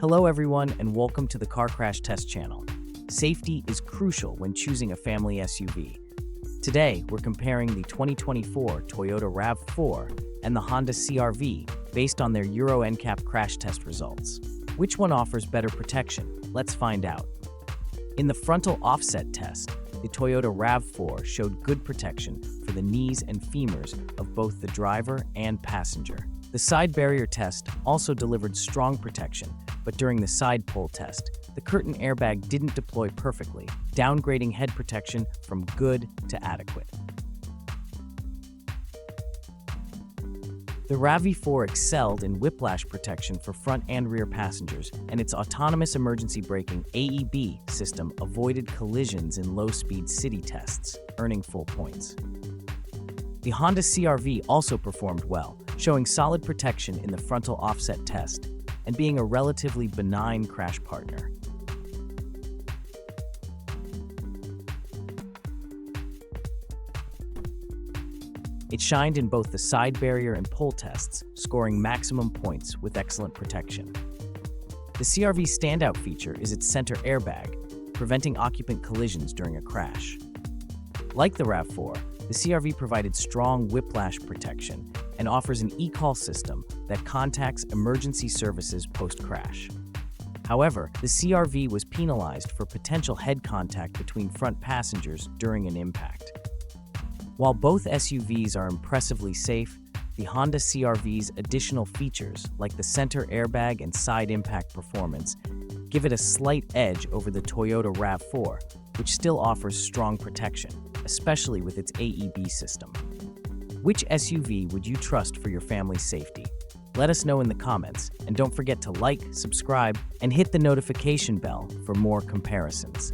Hello everyone and welcome to the Car Crash Test channel. Safety is crucial when choosing a family SUV. Today, we're comparing the 2024 Toyota RAV4 and the Honda CR-V based on their Euro NCAP crash test results. Which one offers better protection? Let's find out. In the frontal offset test, the Toyota RAV4 showed good protection for the knees and femurs of both the driver and passenger. The side barrier test also delivered strong protection, but during the side pull test, the curtain airbag didn't deploy perfectly, downgrading head protection from good to adequate. The RAV4 excelled in whiplash protection for front and rear passengers, and its autonomous emergency braking AEB system avoided collisions in low-speed city tests, earning full points. The Honda CR-V also performed well, showing solid protection in the frontal offset test and being a relatively benign crash partner. It shined in both the side barrier and pull tests, scoring maximum points with excellent protection. The CR-V's standout feature is its center airbag, preventing occupant collisions during a crash. Like the RAV4, the CR-V provided strong whiplash protection and offers an e-call system that contacts emergency services post-crash. However, the CR-V was penalized for potential head contact between front passengers during an impact. While both SUVs are impressively safe, the Honda CR-V's additional features, like the center airbag and side impact performance, give it a slight edge over the Toyota RAV4, which still offers strong protection, especially with its AEB system. Which SUV would you trust for your family's safety? Let us know in the comments, and don't forget to like, subscribe, and hit the notification bell for more comparisons.